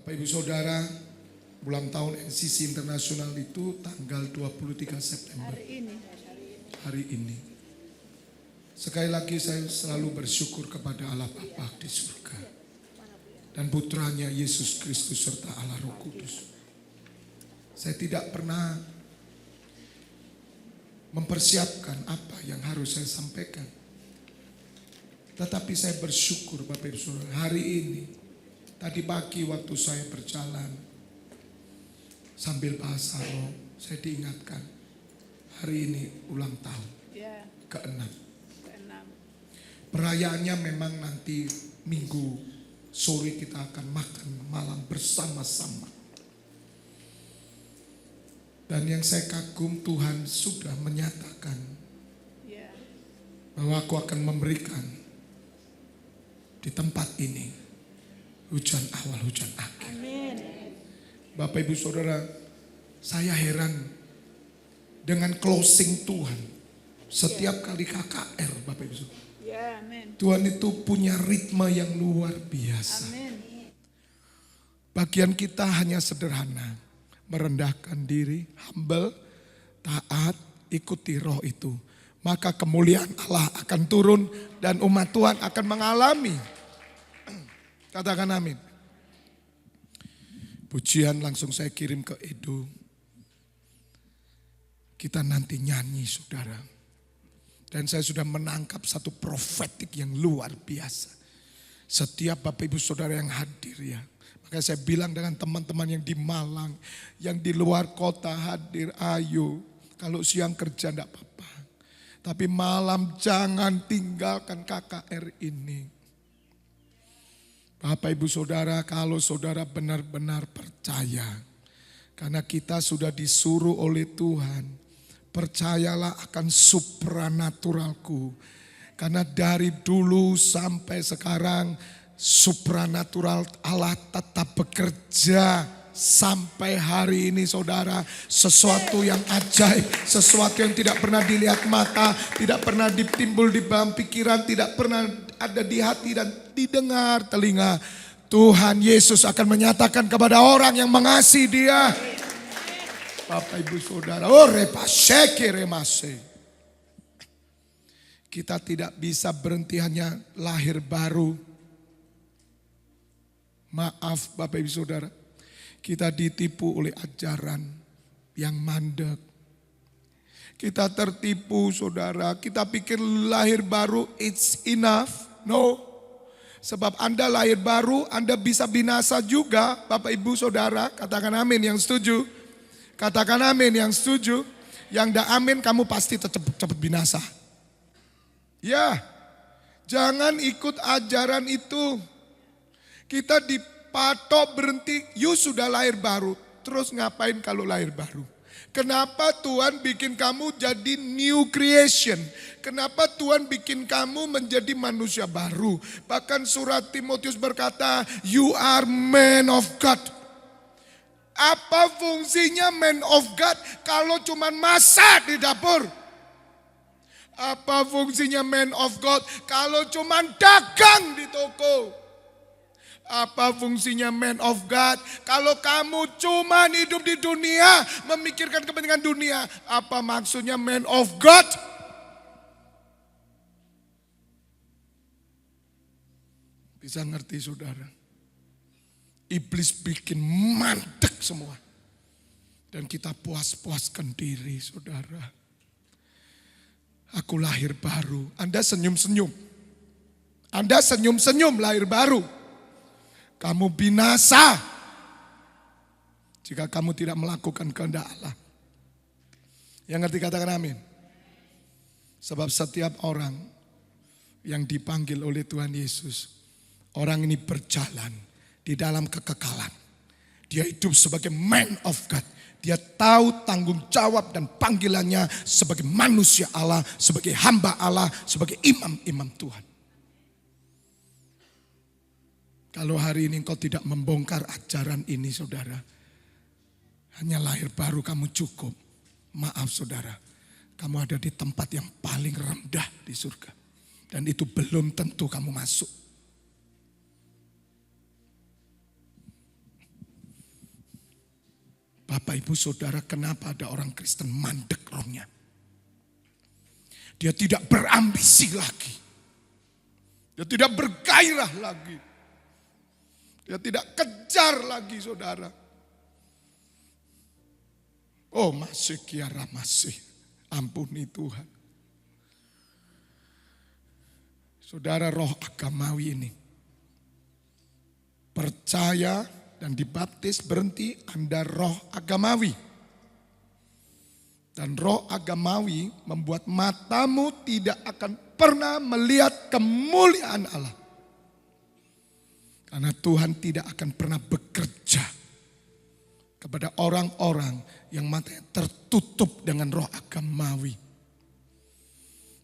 Bapak Ibu Saudara, ulang tahun NCC Internasional itu tanggal 23 September. Hari ini. Sekali lagi saya selalu bersyukur kepada Allah Bapa di surga. Dan putranya Yesus Kristus serta Allah Roh Kudus. Saya tidak pernah mempersiapkan apa yang harus saya sampaikan. Tetapi saya bersyukur Bapak Ibu Saudara, hari ini, tadi pagi waktu saya berjalan sambil bahasa roh, saya diingatkan hari ini ulang tahun ke-6. Perayaannya memang nanti minggu sore kita akan makan malam bersama-sama. Dan yang saya kagum, Tuhan sudah menyatakan bahwa aku akan memberikan di tempat ini hujan awal, hujan akhir. Amin. Bapak Ibu Saudara, saya heran dengan closing Tuhan. Setiap kali KKR Bapak Ibu Saudara. Ya, amin. Tuhan itu punya ritme yang luar biasa. Amin. Bagian kita hanya sederhana. Merendahkan diri, humble, taat, ikuti roh itu. Maka kemuliaan Allah akan turun dan umat Tuhan akan mengalami. Katakan amin. Pujian langsung saya kirim ke Edo. Kita nanti nyanyi saudara. Dan saya sudah menangkap satu profetik yang luar biasa. Setiap Bapak Ibu Saudara yang hadir ya. Makanya saya bilang dengan teman-teman yang di Malang, yang di luar kota hadir, ayo. Kalau siang kerja enggak apa-apa. Tapi malam jangan tinggalkan KKR ini. Bapak Ibu Saudara, kalau saudara benar-benar percaya. Karena kita sudah disuruh oleh Tuhan. Percayalah akan supranaturalku. Karena dari dulu sampai sekarang supranatural Allah tetap bekerja. Sampai hari ini saudara, sesuatu yang ajaib, sesuatu yang tidak pernah dilihat mata, tidak pernah ditimbul di dalam pikiran, tidak pernah ada di hati dan didengar telinga. Tuhan Yesus akan menyatakan kepada orang yang mengasihi dia. Bapak Ibu Saudara, kita tidak bisa berhenti hanya lahir baru. Maaf Bapak Ibu Saudara. Kita ditipu oleh ajaran yang mandek. Kita tertipu saudara. Kita pikir lahir baru it's enough. No. Sebab Anda lahir baru, Anda bisa binasa juga. Bapak Ibu Saudara, katakan amin yang setuju. Katakan amin yang setuju. Yang tidak amin kamu pasti cepat binasa. Ya. Jangan ikut ajaran itu. Kita patok berhenti, you sudah lahir baru. Terus ngapain kalau lahir baru? Kenapa Tuhan bikin kamu jadi new creation? Kenapa Tuhan bikin kamu menjadi manusia baru? Bahkan surat Timotius berkata, you are man of God. Apa fungsinya man of God kalau cuma masak di dapur? Apa fungsinya man of God kalau cuma dagang di toko? Apa fungsinya man of God? Kalau kamu cuma hidup di dunia, memikirkan kepentingan dunia. Apa maksudnya man of God? Bisa ngerti saudara? Iblis bikin mandek semua. Dan kita puas-puaskan diri saudara. Aku lahir baru. Anda senyum-senyum. Anda senyum-senyum lahir baru. Kamu binasa jika kamu tidak melakukan kehendak Allah. Yang ngerti katakan amin. Sebab setiap orang yang dipanggil oleh Tuhan Yesus, orang ini berjalan di dalam kekekalan. Dia hidup sebagai man of God. Dia tahu tanggung jawab dan panggilannya sebagai manusia Allah, sebagai hamba Allah, sebagai imam-imam Tuhan. Kalau hari ini engkau tidak membongkar ajaran ini saudara. Hanya lahir baru kamu cukup. Maaf saudara. Kamu ada di tempat yang paling rendah di surga. Dan itu belum tentu kamu masuk. Bapak Ibu Saudara, kenapa ada orang Kristen mandek rohnya? Dia tidak berambisi lagi. Dia tidak bergairah lagi. Dia tidak kejar lagi, saudara. Oh, masih kiara masih. Ampuni Tuhan. Saudara, roh agamawi ini percaya dan dibaptis, berhenti, Anda roh agamawi. Dan roh agamawi membuat matamu tidak akan pernah melihat kemuliaan Allah. Karena Tuhan tidak akan pernah bekerja kepada orang-orang yang matanya tertutup dengan roh agamawi.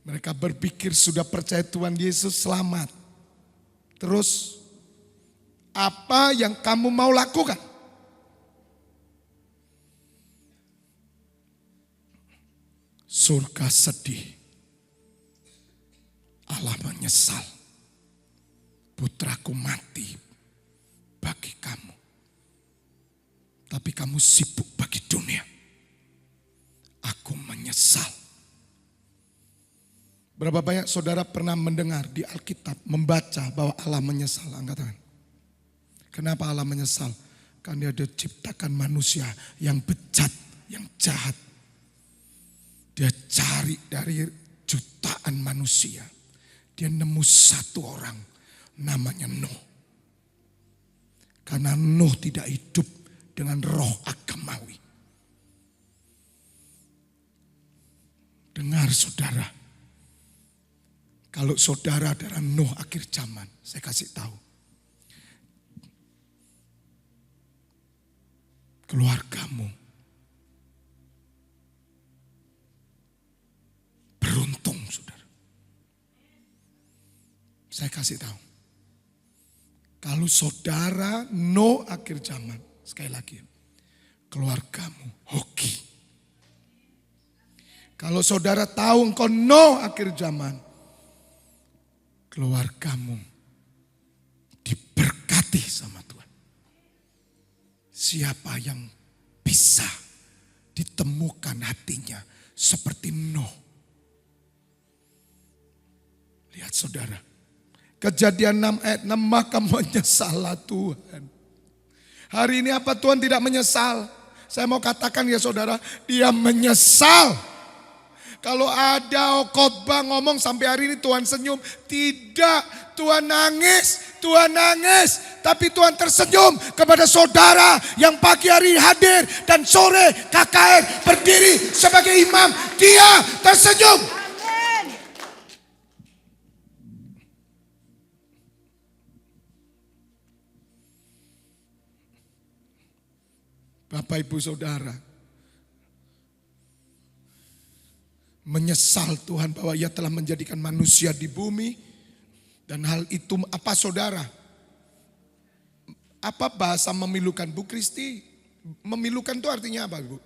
Mereka berpikir sudah percaya Tuhan Yesus selamat. Terus apa yang kamu mau lakukan? Surga sedih. Allah menyesal. Putraku mati bagi kamu. Tapi kamu sibuk bagi dunia. Aku menyesal. Berapa banyak saudara pernah mendengar di Alkitab, membaca bahwa Allah menyesal? Angkat tangan. Kenapa Allah menyesal? Karena dia ciptakan manusia yang bejat, yang jahat. Dia cari dari jutaan manusia. Dia nemu satu orang, namanya Nuh. Karena Nuh tidak hidup dengan roh agamawi. Dengar saudara, kalau saudara adalah Nuh akhir zaman, saya kasih tahu. Keluargamu beruntung, saudara. Saya kasih tahu. Kalau saudara Nuh akhir zaman, sekali lagi, keluargamu hoki. Kalau saudara tahu engkau Nuh akhir zaman, keluargamu diberkati sama Tuhan. Siapa yang bisa ditemukan hatinya seperti Nuh? Lihat saudara. Kejadian 6 ayat 6, maka menyesallah Tuhan. Hari ini apa Tuhan tidak menyesal? Saya mau katakan ya saudara, dia menyesal. Kalau ada khotbah ngomong sampai hari ini Tuhan senyum. Tidak, Tuhan nangis, Tuhan nangis. Tapi Tuhan tersenyum kepada saudara yang pagi hari hadir dan sore KKR berdiri sebagai imam. Dia tersenyum. Bapak Ibu Saudara, menyesal Tuhan bahwa ia telah menjadikan manusia di bumi. Dan hal itu apa saudara? Apa bahasa memilukan Bu Kristi? Memilukan itu artinya apa Bu?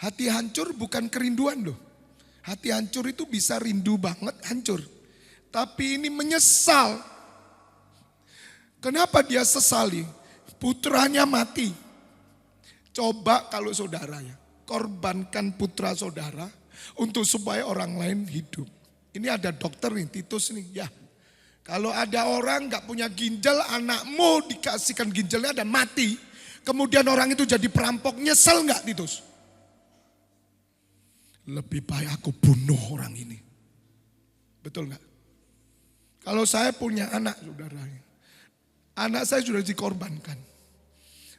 Hati hancur bukan kerinduan loh. Hati hancur itu bisa rindu banget hancur. Tapi ini menyesal. Kenapa dia sesali? Putranya mati. Coba kalau saudara ya, korbankan putra saudara untuk supaya orang lain hidup. Ini ada dokter nih, Titus nih ya. Kalau ada orang gak punya ginjal, anakmu dikasihkan ginjalnya dan mati. Kemudian orang itu jadi perampok, nyesel gak Titus? Lebih baik aku bunuh orang ini. Betul gak? Kalau saya punya anak saudara, anak saya sudah dikorbankan.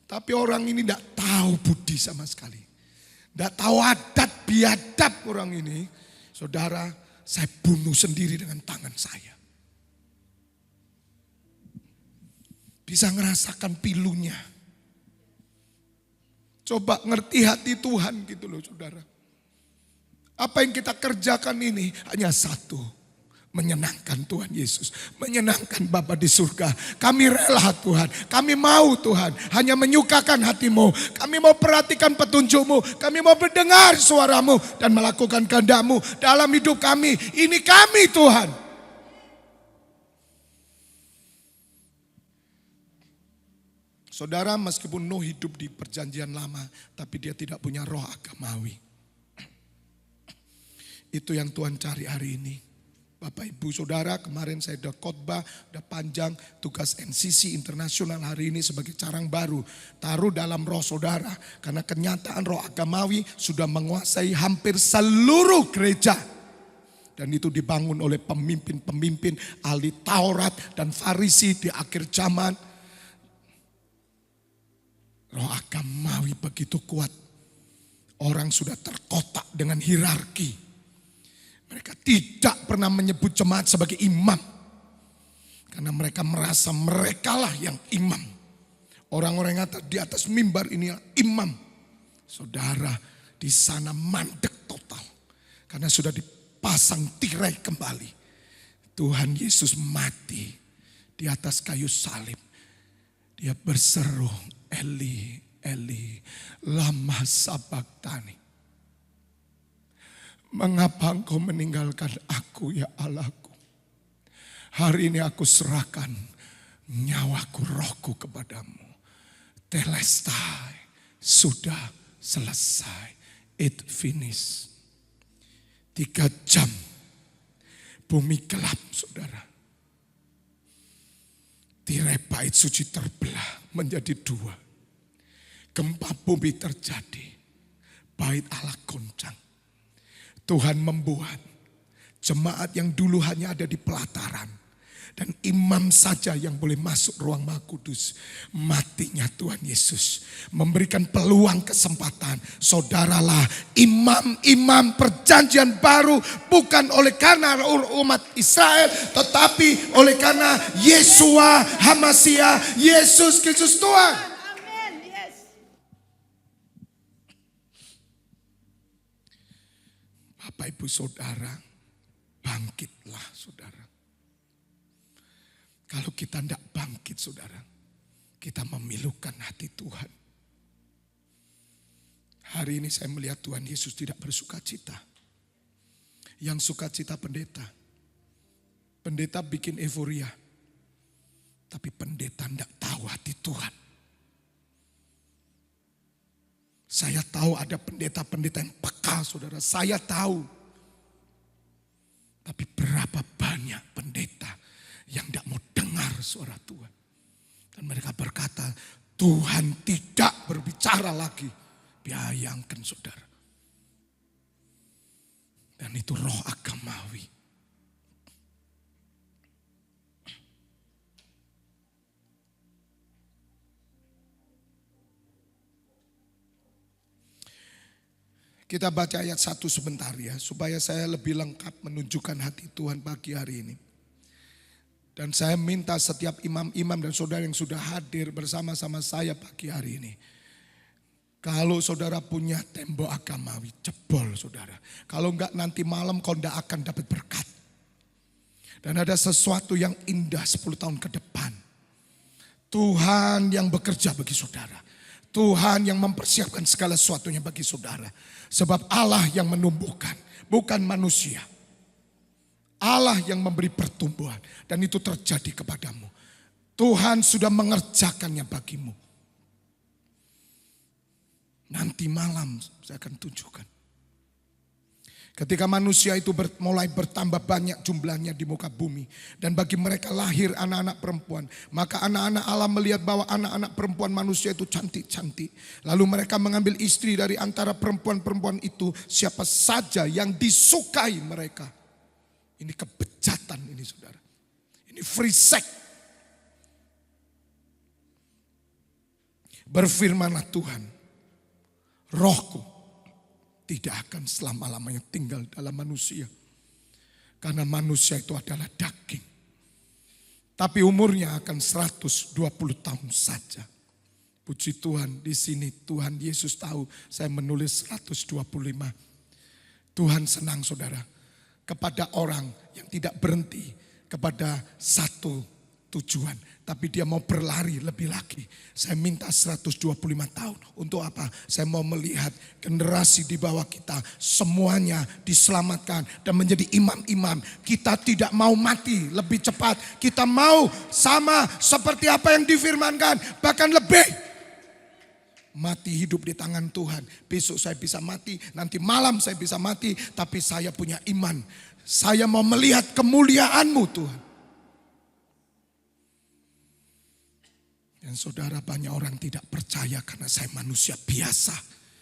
Tapi orang ini tidak tahu budi sama sekali. Tidak tahu adat biadab orang ini. Saudara, saya bunuh sendiri dengan tangan saya. Bisa ngerasakan pilunya. Coba ngerti hati Tuhan gitu loh saudara. Apa yang kita kerjakan ini hanya satu. Menyenangkan Tuhan Yesus. Menyenangkan Bapa di surga. Kami rela Tuhan. Kami mau Tuhan. Hanya menyukakan hatimu. Kami mau perhatikan petunjukmu. Kami mau mendengar suaramu. Dan melakukan kehendak-Mu dalam hidup kami. Ini kami Tuhan. Saudara, meskipun Nuh hidup di perjanjian lama, tapi dia tidak punya roh agamawi. Itu yang Tuhan cari hari ini. Bapak Ibu Saudara, kemarin saya udah khotbah, udah panjang tugas NCC Internasional hari ini sebagai carang baru. Taruh dalam roh saudara, karena kenyataan roh agamawi sudah menguasai hampir seluruh gereja. Dan itu dibangun oleh pemimpin-pemimpin ahli Taurat dan Farisi di akhir zaman. Roh agamawi begitu kuat. Orang sudah terkotak dengan hierarki. Mereka tidak pernah menyebut jemaat sebagai imam. Karena mereka merasa merekalah yang imam. Orang-orang yang di atas mimbar ini imam. Saudara, di sana mandek total. Karena sudah dipasang tirai kembali. Tuhan Yesus mati di atas kayu salib. Dia berseru, Eli, Eli, lama sabachthani. Mengapa engkau meninggalkan aku ya Allahku? Hari ini aku serahkan nyawaku, rohku kepadamu. Telestai, sudah selesai. It finished. 3 jam bumi gelap saudara. Tirai bait suci terbelah menjadi 2. Gempa bumi terjadi. Bait Allah goncang. Tuhan membuat jemaat yang dulu hanya ada di pelataran. Dan imam saja yang boleh masuk ruang Maha Kudus. Matinya Tuhan Yesus memberikan peluang kesempatan. Saudaralah imam-imam perjanjian baru. Bukan oleh karena umat Israel. Tetapi oleh karena Yeshua HaMashiach, Yesus Kristus Tuhan. Bapak Ibu Saudara, bangkitlah saudara. Kalau kita tidak bangkit saudara, kita memilukan hati Tuhan. Hari ini saya melihat Tuhan Yesus tidak bersuka cita. Yang suka cita pendeta. Pendeta bikin euforia. Tapi pendeta tidak tahu hati Tuhan. Saya tahu ada pendeta-pendeta yang peka saudara. Saya tahu. Tapi berapa banyak pendeta yang tidak mau dengar suara Tuhan. Dan mereka berkata, Tuhan tidak berbicara lagi. Bayangkan saudara. Dan itu roh agamawi. Kita baca ayat 1 sebentar ya, supaya saya lebih lengkap menunjukkan hati Tuhan pagi hari ini. Dan saya minta setiap imam-imam dan saudara yang sudah hadir bersama-sama saya pagi hari ini. Kalau saudara punya tembok agamawi, jebol saudara. Kalau enggak nanti malam kau enggak akan dapat berkat. Dan ada sesuatu yang indah 10 tahun ke depan. Tuhan yang bekerja bagi saudara. Tuhan yang mempersiapkan segala sesuatunya bagi saudara. Sebab Allah yang menumbuhkan, bukan manusia. Allah yang memberi pertumbuhan. Dan itu terjadi kepadamu. Tuhan sudah mengerjakannya bagimu. Nanti malam saya akan tunjukkan. Ketika manusia itu mulai bertambah banyak jumlahnya di muka bumi. Dan bagi mereka lahir anak-anak perempuan. Maka anak-anak Allah melihat bahwa anak-anak perempuan manusia itu cantik-cantik. Lalu mereka mengambil istri dari antara perempuan-perempuan itu. Siapa saja yang disukai mereka. Ini kebejatan ini saudara. Ini free sex. Berfirmanlah Tuhan. Rohku tidak akan selama-lamanya tinggal dalam manusia. Karena manusia itu adalah daging. Tapi umurnya akan 120 tahun saja. Puji Tuhan, di sini Tuhan Yesus tahu saya menulis 125. Tuhan senang saudara. Kepada orang yang tidak berhenti kepada satu tujuan. Tapi dia mau berlari lebih lagi. Saya minta 125 tahun. Untuk apa? Saya mau melihat generasi di bawah kita semuanya diselamatkan dan menjadi imam-imam. Kita tidak mau mati lebih cepat. Kita mau sama seperti apa yang difirmankan. Bahkan lebih. Mati hidup di tangan Tuhan. Besok saya bisa mati, nanti malam saya bisa mati. Tapi saya punya iman. Saya mau melihat kemuliaan-Mu Tuhan. Dan saudara, banyak orang tidak percaya karena saya manusia biasa.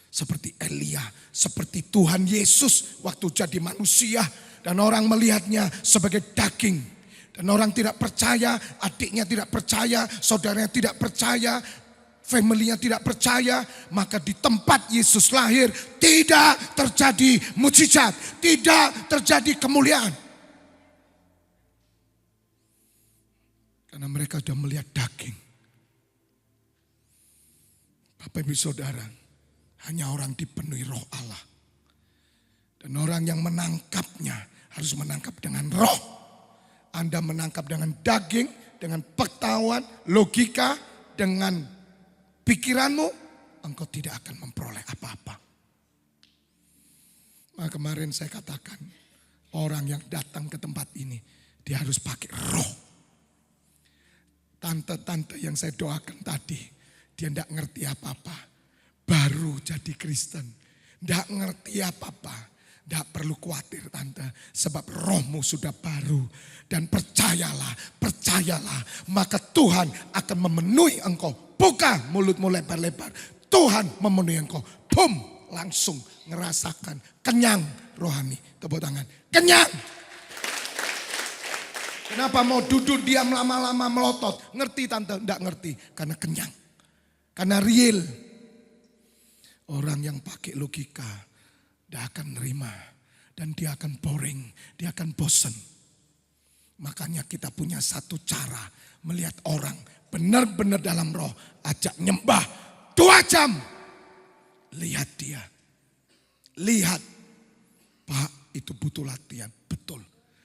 Seperti Elia, seperti Tuhan Yesus waktu jadi manusia. Dan orang melihatnya sebagai daging. Dan orang tidak percaya, adiknya tidak percaya, saudaranya tidak percaya, family-nya tidak percaya. Maka di tempat Yesus lahir tidak terjadi mujizat, tidak terjadi kemuliaan. Karena mereka sudah melihat daging. Bapak Ibu Saudara, hanya orang dipenuhi Roh Allah. Dan orang yang menangkapnya harus menangkap dengan roh. Anda menangkap dengan daging, dengan pengetahuan, logika, dengan pikiranmu, engkau tidak akan memperoleh apa-apa. Nah, kemarin saya katakan, orang yang datang ke tempat ini, dia harus pakai roh. Tante-tante yang saya doakan tadi, dia tidak ngerti apa-apa. Baru jadi Kristen. Tidak ngerti apa-apa. Tidak perlu khawatir tante. Sebab rohmu sudah baru. Dan percayalah. Maka Tuhan akan memenuhi engkau. Buka mulutmu lebar-lebar. Tuhan memenuhi engkau. Boom. Langsung ngerasakan kenyang rohani. Tepuk tangan. Kenyang. Kenapa mau duduk diam lama-lama melotot? Ngerti tante? Tidak ngerti. Karena kenyang. Karena real. Orang yang pakai logika, dia akan nerima. Dan dia akan boring, dia akan bosan. Makanya kita punya satu cara melihat orang benar-benar dalam roh. Ajak nyembah 2 jam. Lihat dia. Lihat. Pak, itu butuh latihan. Betul.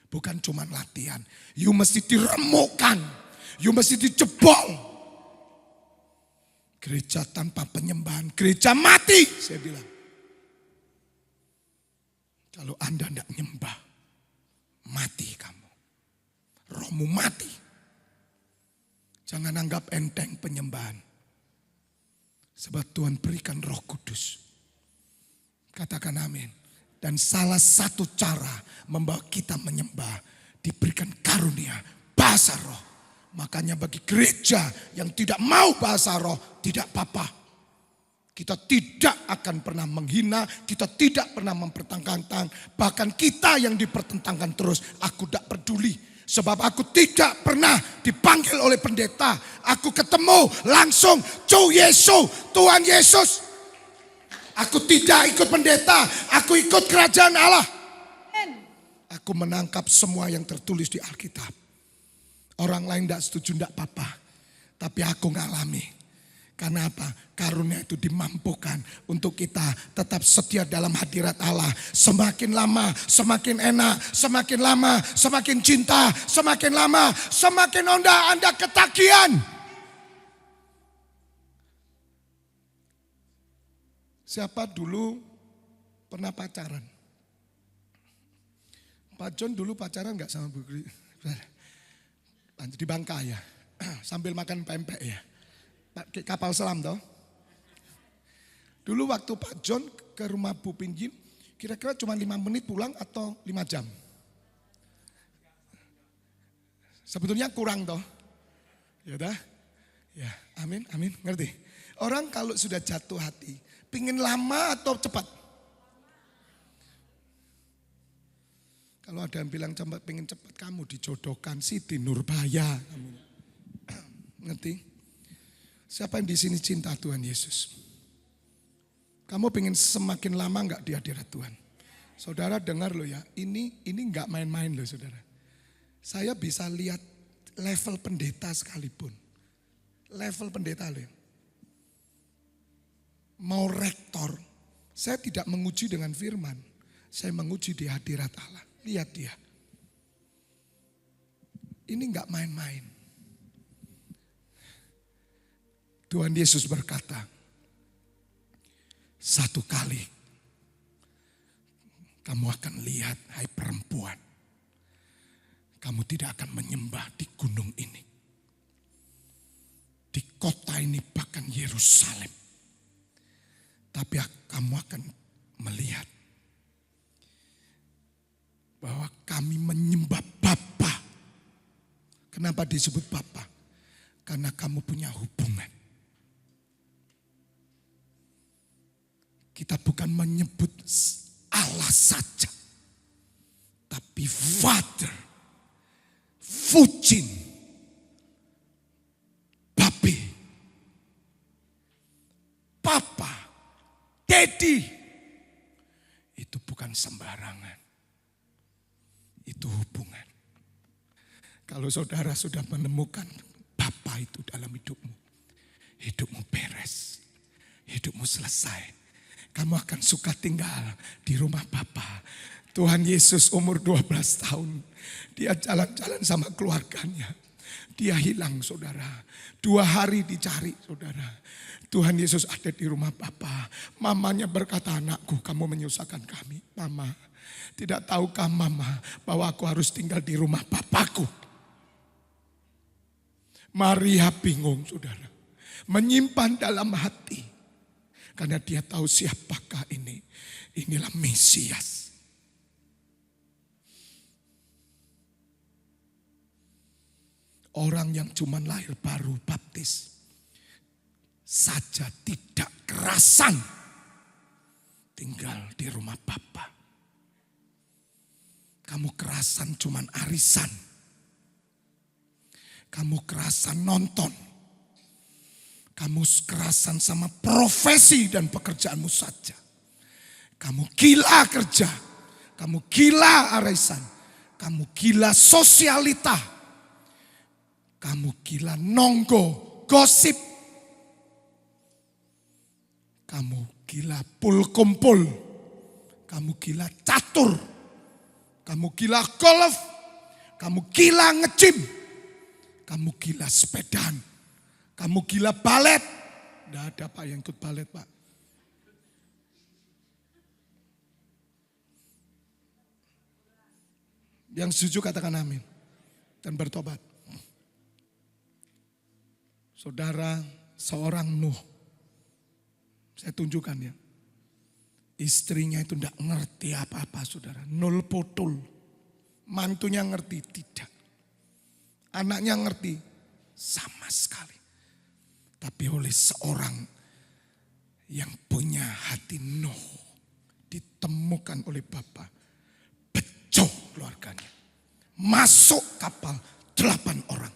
Bukan cuma latihan. You mesti diremukkan. You mesti dijebol. Gereja tanpa penyembahan, gereja mati, saya bilang. Kalau Anda tidak nyembah, mati kamu. Rohmu mati. Jangan anggap enteng penyembahan. Sebab Tuhan berikan Roh Kudus. Katakan amin. Dan salah satu cara membawa kita menyembah, diberikan karunia bahasa roh. Makanya bagi gereja yang tidak mau bahasa roh, tidak apa-apa. Kita tidak akan pernah menghina, kita tidak pernah mempertentangkan. Bahkan kita yang dipertentangkan terus, aku tidak peduli. Sebab aku tidak pernah dipanggil oleh pendeta. Aku ketemu langsung Tuhan Yesus. Aku tidak ikut pendeta, aku ikut kerajaan Allah. Aku menangkap semua yang tertulis di Alkitab. Orang lain tidak setuju, tidak apa-apa. Tapi aku ngalami. Karena apa? Karunia itu dimampukan untuk kita tetap setia dalam hadirat Allah. Semakin lama, semakin enak. Semakin lama, semakin cinta. Semakin lama, semakin Anda ketagihan. Siapa dulu pernah pacaran? Pak John dulu pacaran gak sama Bu Gri? Di Bangka ya, sambil makan pempek ya. Kapal selam toh. Dulu waktu Pak John ke rumah Bu Pinjim, kira-kira cuma 5 menit pulang atau 5 jam? Sebetulnya kurang toh. Ya dah. Ya, amin, ngerti. Orang kalau sudah jatuh hati, pingin lama atau cepat? Kalau ada yang bilang pengen cepat, kamu dijodohkan Siti Nurbaya. Ngerti? Siapa yang di sini cinta Tuhan Yesus? Kamu pengen semakin lama enggak di hadirat Tuhan? Saudara dengar loh ya, ini enggak main-main loh saudara. Saya bisa lihat level pendeta sekalipun. Level pendeta loh. Mau rektor, saya tidak menguji dengan firman. Saya menguji di hadirat Allah. Lihat dia. Ini enggak main-main. Tuhan Yesus berkata, satu kali kamu akan lihat, hai perempuan, kamu tidak akan menyembah di gunung ini, di kota ini, bahkan Yerusalem. Tapi kamu akan melihat bahwa kami menyembah Bapa. Kenapa disebut Bapa? Karena kamu punya hubungan. Kita bukan menyebut Allah saja, tapi Father, Fujin, Babe, Papa, Daddy. Itu bukan sembarangan. Itu hubungan. Kalau saudara sudah menemukan Bapa itu dalam hidupmu, hidupmu beres, hidupmu selesai. Kamu akan suka tinggal di rumah Bapa. Tuhan Yesus umur 12 tahun. Dia jalan-jalan sama keluarganya. Dia hilang saudara. 2 hari dicari saudara. Tuhan Yesus ada di rumah Bapa. Mamanya berkata, anakku kamu menyusahkan kami. Mama, tidak tahukah mama bahwa aku harus tinggal di rumah Bapakku? Maria bingung saudara. Menyimpan dalam hati. Karena dia tahu siapakah ini. Inilah Mesias. Orang yang cuma lahir baru baptis saja tidak kerasan tinggal di rumah Bapa. Kamu kerasan cuma arisan. Kamu kerasan nonton. Kamu kerasan sama profesi dan pekerjaanmu saja. Kamu gila kerja. Kamu gila arisan. Kamu gila sosialita. Kamu gila nonggo, gosip. Kamu gila pul-kumpul. Kamu gila catur. Kamu gila golf. Kamu gila nge-gym. Kamu gila sepedaan. Kamu gila balet. Tidak ada Pak yang ikut balet Pak. Yang setuju katakan amin. Dan bertobat. Saudara, seorang Nuh. Saya tunjukkan ya. Istrinya itu tidak ngerti apa-apa saudara. Nul potul. Mantunya ngerti, tidak. Anaknya ngerti, sama sekali. Tapi oleh seorang yang punya hati Nuh, ditemukan oleh Bapa, becok keluarganya. Masuk kapal 8 orang.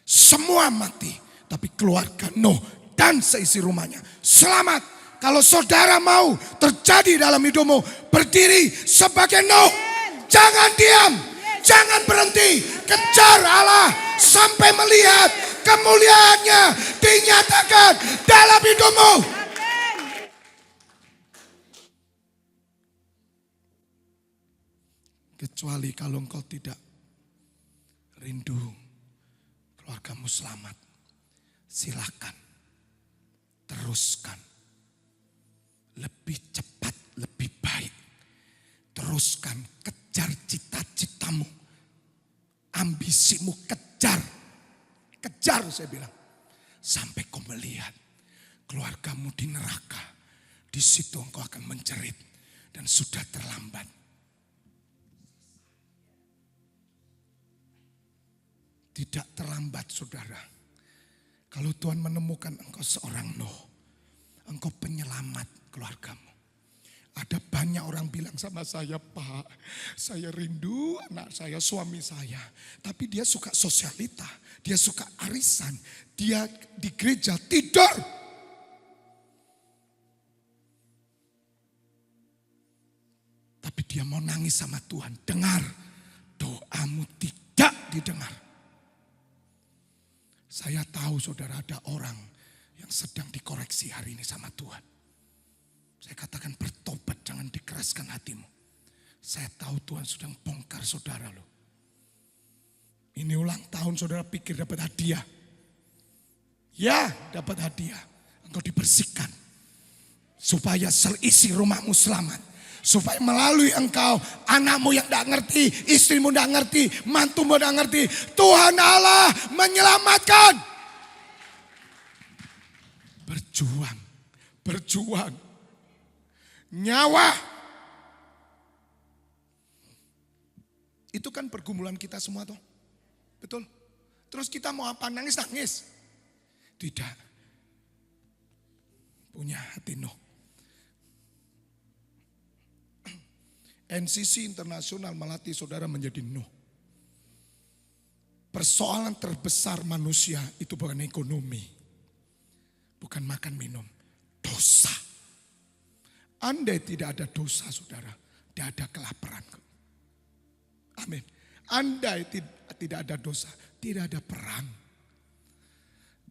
Semua mati, tapi keluarga Nuh dan seisi rumahnya selamat. Kalau saudara mau terjadi dalam hidupmu, berdiri sebagai Nuh. Jangan diam, jangan berhenti. Kejar Allah sampai melihat kemuliaannya dinyatakan dalam hidupmu. Kecuali kalau engkau tidak rindu keluargamu selamat, silakan teruskan. Lebih cepat, lebih baik. Teruskan, kejar cita-citamu. Ambisimu kejar. Kejar saya bilang. Sampai kau melihat keluargamu di neraka. Di situ engkau akan menjerit. Dan sudah terlambat. Tidak terlambat saudara. Kalau Tuhan menemukan engkau seorang Nuh. Engkau penyelamat keluargamu. Ada banyak orang bilang sama saya, Pak, saya rindu anak saya, suami saya. Tapi dia suka sosialita, dia suka arisan, dia di gereja tidur. Tapi dia mau nangis sama Tuhan, dengar, doamu tidak didengar. Saya tahu saudara ada orang yang sedang dikoreksi hari ini sama Tuhan. Saya katakan bertobat, jangan dikeraskan hatimu. Saya tahu Tuhan sedang bongkar saudara loh. Ini ulang tahun saudara pikir dapat hadiah. Ya, dapat hadiah. Engkau dibersihkan. Supaya seisi rumahmu selamat. Supaya melalui engkau, anakmu yang tidak ngerti, istrimu tidak ngerti, mantumu tidak ngerti, Tuhan Allah menyelamatkan. Berjuang, berjuang. Nyawa. Itu kan pergumulan kita semua toh. Betul? Terus kita mau apa? Nangis-nangis? Tidak. Punya hati Nuh. NCC Internasional melatih saudara menjadi Nuh. Persoalan terbesar manusia itu bukan ekonomi. Bukan makan minum. Dosa. Andai tidak ada dosa saudara, tidak ada kelaparan. Amin. Andai tidak ada dosa, tidak ada perang.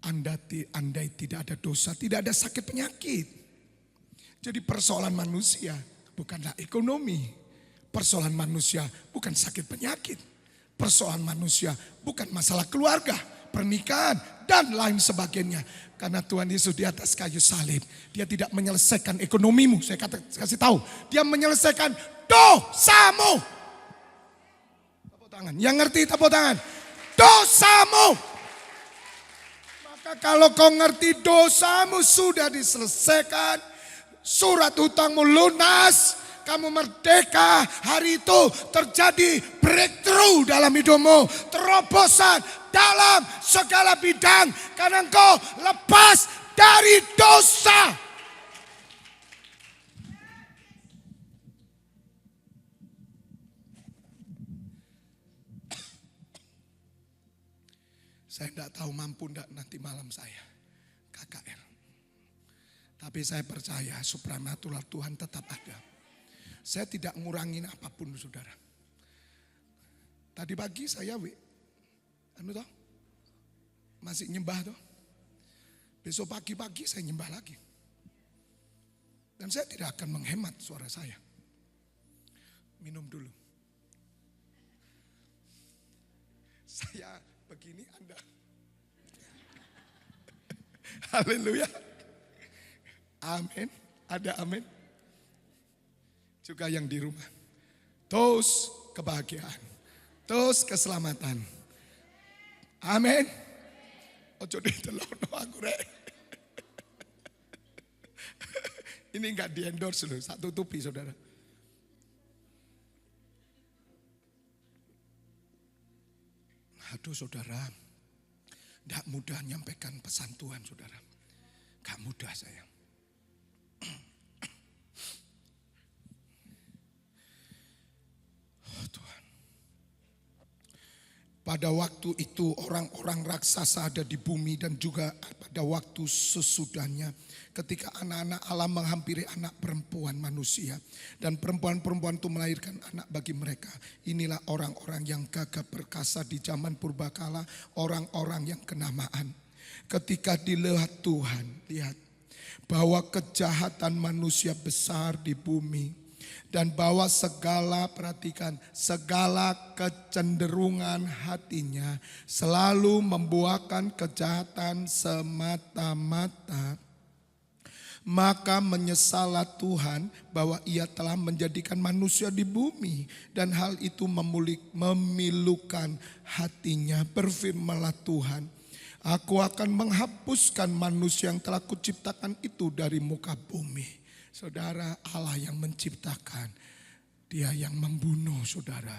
Andai tidak ada dosa, tidak ada sakit penyakit. Jadi persoalan manusia bukanlah ekonomi. Persoalan manusia bukan sakit penyakit. Persoalan manusia bukan masalah keluarga, pernikahan, dan lain sebagainya. Karena Tuhan Yesus di atas kayu salib, dia tidak menyelesaikan ekonomimu. Saya kasih tahu, dia menyelesaikan dosamu. Tepuk tangan, yang ngerti tepuk tangan. Dosamu. Maka kalau kau ngerti dosamu sudah diselesaikan, surat hutangmu lunas, kamu merdeka, hari itu terjadi breakthrough dalam hidupmu. Terobosan dalam segala bidang. Karena engkau lepas dari dosa. Saya tidak tahu mampu tidak nanti malam saya KKR. Tapi saya percaya supranatural Tuhan tetap ada. Saya tidak ngurangin apapun saudara. Tadi pagi saya masih nyembah toh. Besok pagi-pagi saya nyembah lagi. Dan saya tidak akan menghemat suara saya. Minum dulu. Saya begini Anda. Haleluya. Amin. Ada amin. Juga yang di rumah. Terus kebahagiaan. Terus keselamatan. Amin. Ojo ditelono aku rek. Ini enggak di endorse loh, satu tutupi saudara. Aduh saudara, enggak mudah nyampaikan pesan Tuhan saudara. Enggak mudah sayang. Tuhan. Pada waktu itu orang-orang raksasa ada di bumi dan juga pada waktu sesudahnya ketika anak-anak Allah menghampiri anak perempuan manusia dan perempuan-perempuan itu melahirkan anak bagi mereka. Inilah orang-orang yang gagah perkasa di zaman purbakala, orang-orang yang kenamaan. Ketika dilihat Tuhan, lihat bahwa kejahatan manusia besar di bumi. Dan bahwa perhatikan, segala kecenderungan hatinya selalu membuahkan kejahatan semata-mata. Maka menyesallah Tuhan bahwa ia telah menjadikan manusia di bumi. Dan hal itu memilukan hatinya. Berfirmanlah Tuhan, aku akan menghapuskan manusia yang telah kuciptakan itu dari muka bumi. Saudara, Allah yang menciptakan, dia yang membunuh saudara.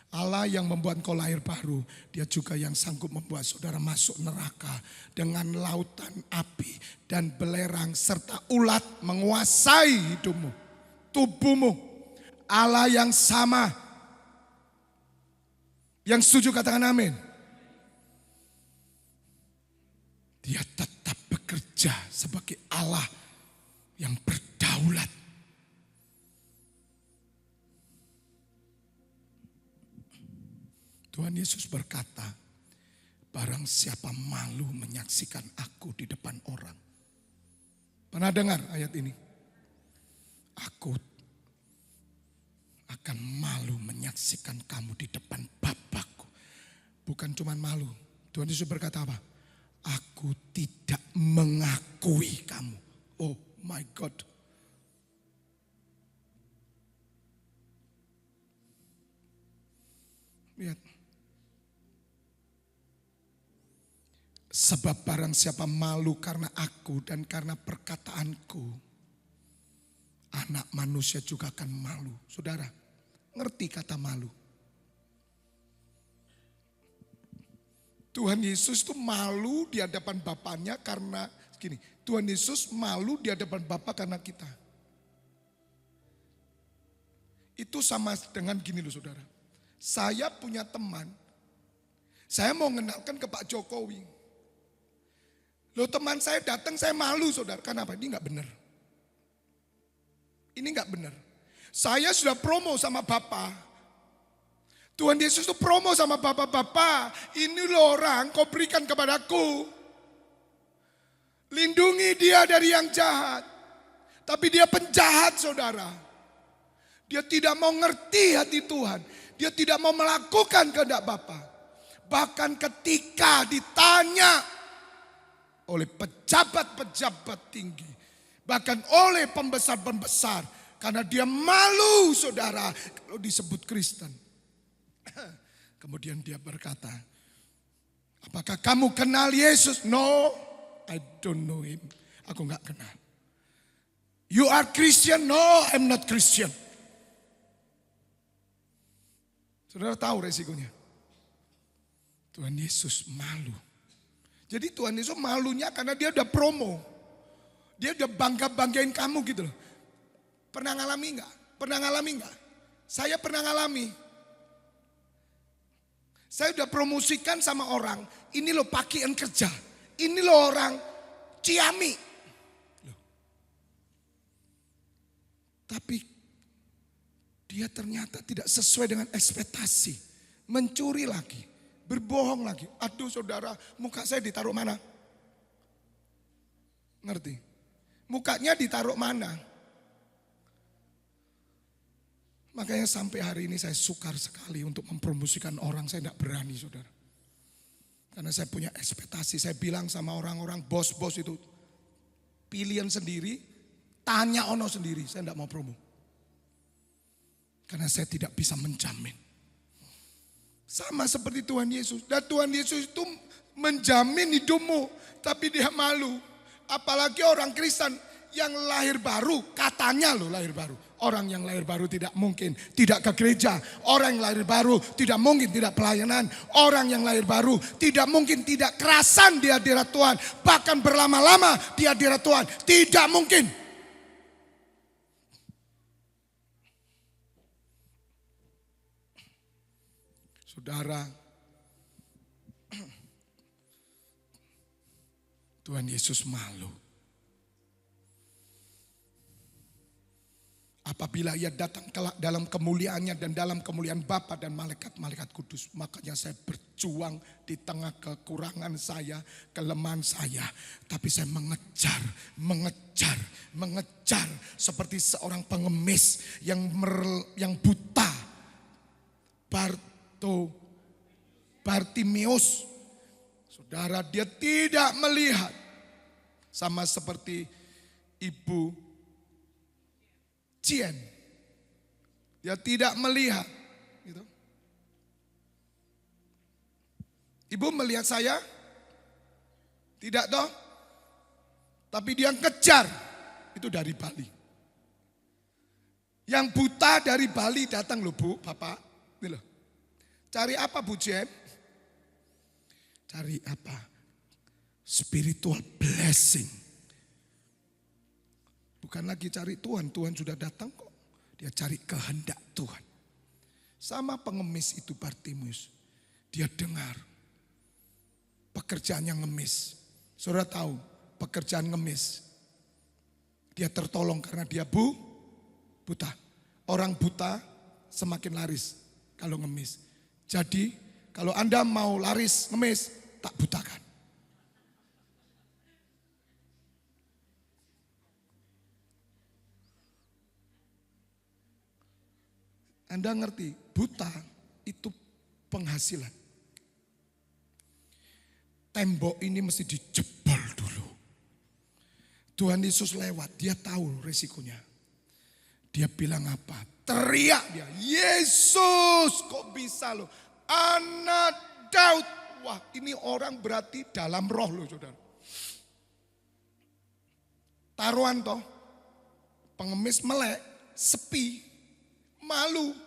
Allah yang membuat kau lahir baru, dia juga yang sanggup membuat saudara masuk neraka dengan lautan api dan belerang serta ulat menguasai hidupmu, tubuhmu. Allah yang sama. Yang setuju katakan amin. Dia tetap bekerja sebagai Allah yang berdaulat. Tuhan Yesus berkata, barang siapa malu menyaksikan aku di depan orang. Pernah dengar ayat ini? Aku akan malu menyaksikan kamu di depan Bapakku. Bukan cuma malu. Tuhan Yesus berkata apa? aku tidak mengakui kamu. Oh my God. Lihat. Sebab barang siapa malu karena aku dan karena perkataanku, anak manusia juga akan malu. Saudara, ngerti kata malu? Tuhan Yesus itu malu di hadapan Bapaknya karena gini. Tuhan Yesus malu di hadapan Bapa karena kita. Itu sama dengan gini loh saudara. Saya punya teman, saya mau mengenalkan ke Pak Jokowi. Loh teman saya datang, saya malu saudara. Kenapa? Ini gak benar. Ini gak benar. Saya sudah promo sama Bapak. Tuhan Yesus itu promo sama Bapak-Bapak. Ini loh orang kau berikan kepadaku. Lindungi dia dari yang jahat. Tapi dia penjahat saudara. Dia tidak mau ngerti hati Tuhan. Dia tidak mau melakukan kehendak Bapa. Bahkan ketika ditanya oleh pejabat-pejabat tinggi. Bahkan oleh pembesar-pembesar. Karena dia malu saudara kalau disebut Kristen. Kemudian dia berkata, apakah kamu kenal Yesus? No, I don't know him. Aku gak kenal. You are Christian? No, I'm not Christian. Saudara tahu resikonya. Tuhan Yesus malu. Jadi Tuhan Yesus malunya karena dia udah promo. Dia udah bangga-banggain kamu gitu loh. Pernah ngalami enggak? Pernah ngalami enggak? Saya pernah ngalami. Saya udah promosikan sama orang. Ini loh pakaian kerja. Ini loh orang Ciami. Loh. Tapi dia ternyata tidak sesuai dengan ekspektasi. Mencuri lagi. Berbohong lagi. Aduh saudara, muka saya ditaruh mana? Ngerti? Mukanya ditaruh mana? Makanya sampai hari ini saya sukar sekali untuk mempromosikan orang. Saya tidak berani saudara. Karena saya punya ekspektasi. Saya bilang sama orang-orang bos-bos itu. Pilihan sendiri, tanya ono sendiri. Saya tidak mau promo. Karena saya tidak bisa menjamin. Sama seperti Tuhan Yesus. Dan Tuhan Yesus itu menjamin hidupmu. Tapi dia malu. Apalagi orang Kristen yang lahir baru. Katanya loh lahir baru. Orang yang lahir baru tidak mungkin tidak ke gereja. Orang yang lahir baru tidak mungkin tidak pelayanan. Orang yang lahir baru tidak mungkin tidak kerasan di hadirat Tuhan. Bahkan berlama-lama di hadirat Tuhan. Tidak mungkin. Saudara, Tuhan Yesus malu. Apabila ia datang kelak dalam kemuliaannya dan dalam kemuliaan Bapa dan malaikat-malaikat kudus. Makanya saya berjuang di tengah kekurangan saya, kelemahan saya. Tapi saya mengejar. Seperti seorang pengemis yang buta. Bartimeus. Saudara, dia tidak melihat. Sama seperti ibu Cien. Dia tidak melihat. Gitu. Ibu melihat saya? Tidak toh? Tapi dia kejar. Itu dari Bali. Yang buta dari Bali datang loh Bu, Bapak. Ini loh. Cari apa Bu Cien? Cari apa? Spiritual blessing. Bukan lagi cari Tuhan, Tuhan sudah datang kok. Dia cari kehendak Tuhan. Sama pengemis itu Bartimeus. Dia dengar pekerjaan yang ngemis. Saudara tahu pekerjaan ngemis. Dia tertolong karena dia buta. Orang buta semakin laris kalau ngemis. Jadi kalau Anda mau laris ngemis, tak butakan. Anda ngerti, buta itu penghasilan. tembok ini mesti dijebol dulu. Tuhan Yesus lewat, dia tahu resikonya. Dia bilang apa? Teriak dia, Yesus kok bisa loh, anak Daud. Wah, ini orang berarti dalam roh loh saudara. Taruhan toh, pengemis melek, sepi, malu,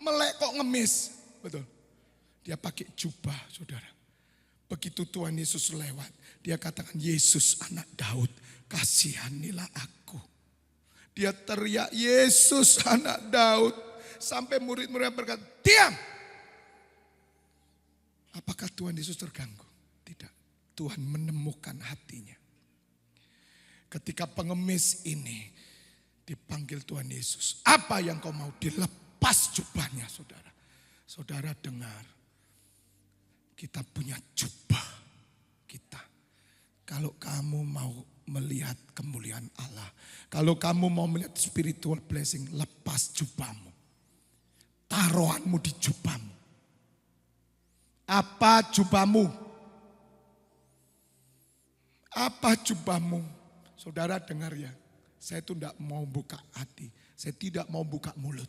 melek kok ngemis. Betul. Dia pakai jubah saudara. Begitu Tuhan Yesus lewat, dia katakan, Yesus anak Daud, kasihanilah aku. Dia teriak, Yesus anak Daud. Sampai murid-murid berkata, diam. Apakah Tuhan Yesus terganggu? Tidak. Tuhan menemukan hatinya. Ketika pengemis ini dipanggil Tuhan Yesus, apa yang kau mau? Dilepas jubahnya saudara. Saudara dengar, kita punya jubah kita. Kalau kamu mau melihat kemuliaan Allah, kalau kamu mau melihat spiritual blessing, lepas jubahmu. Taruhanmu di jubahmu. Apa jubahmu? Apa jubahmu? Saudara dengar ya, saya itu tidak mau buka hati, saya tidak mau buka mulut.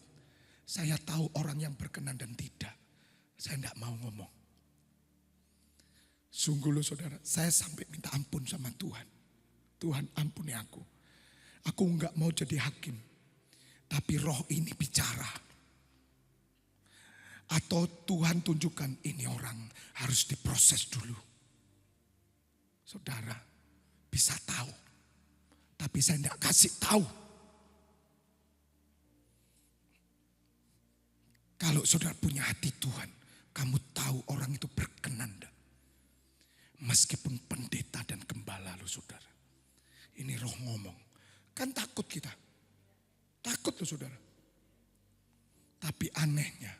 Saya tahu orang yang berkenan dan tidak. Saya tidak mau ngomong. Sungguh loh saudara, saya sampai minta ampun sama Tuhan. Tuhan ampuni aku. Aku enggak mau jadi hakim. Tapi roh ini bicara. Atau Tuhan tunjukkan ini orang harus diproses dulu. Saudara bisa tahu. Tapi saya enggak kasih tahu. Kalau saudara punya hati Tuhan, kamu tahu orang itu berkenan enggak? Meskipun pendeta dan gembala loh saudara. Ini roh ngomong. Kan takut kita. Takut loh saudara. Tapi anehnya.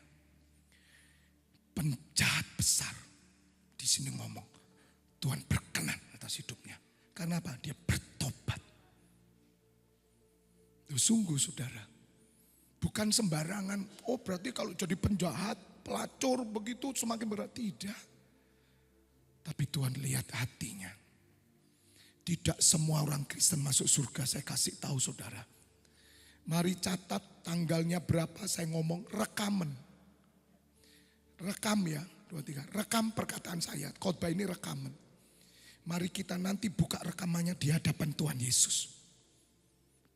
Penjahat besar. Di sini ngomong. Tuhan berkenan atas hidupnya. Karena apa? Dia bertobat. Loh, sungguh saudara. Bukan sembarangan. Oh berarti kalau jadi penjahat, pelacur begitu semakin berat. Tidak. Tapi Tuhan lihat hatinya. Tidak semua orang Kristen masuk surga, saya kasih tahu saudara. Mari catat tanggalnya berapa, saya ngomong rekaman. Rekam ya, 2, 3. Rekam perkataan saya, khotbah ini rekaman. Mari kita nanti buka rekamannya di hadapan Tuhan Yesus.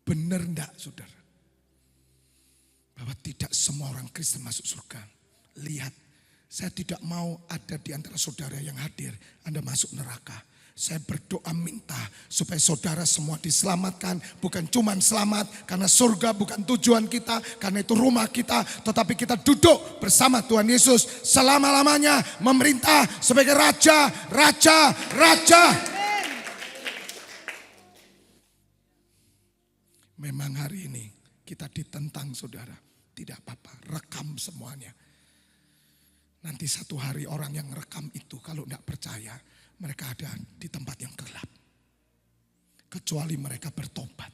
Benar enggak saudara? Bahwa tidak semua orang Kristen masuk surga. Lihat. Saya tidak mau ada di antara saudara yang hadir, Anda masuk neraka. Saya berdoa minta supaya saudara semua diselamatkan. Bukan cuma selamat karena surga bukan tujuan kita. Karena itu rumah kita. Tetapi kita duduk bersama Tuhan Yesus selama-lamanya. Memerintah sebagai Raja. Memang hari ini kita ditentang saudara. Tidak apa-apa, rekam semuanya. Nanti satu hari orang yang rekam itu kalau tidak percaya, mereka ada di tempat yang gelap. Kecuali mereka bertobat.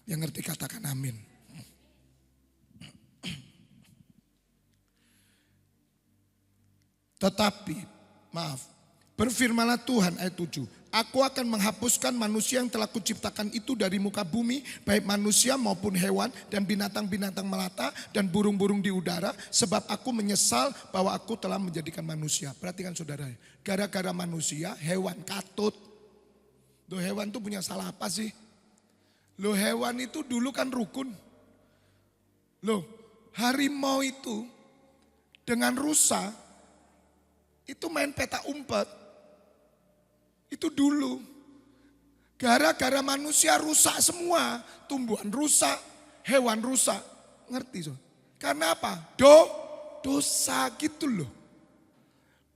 Yang ngerti katakan amin. Tetapi, maaf, berfirmanlah Tuhan ayat 7. Aku akan menghapuskan manusia yang telah kuciptakan itu dari muka bumi, baik manusia maupun hewan dan binatang-binatang melata dan burung-burung di udara. Sebab aku menyesal bahwa aku telah menjadikan manusia. Perhatikan saudara, gara-gara manusia hewan katut. Loh hewan itu punya salah apa sih? Loh hewan itu dulu kan rukun. Loh harimau itu dengan rusa itu main peta umpet. Itu dulu. Gara-gara manusia rusak semua. Tumbuhan rusak, hewan rusak. Ngerti so? Karena apa? Dosa gitu loh.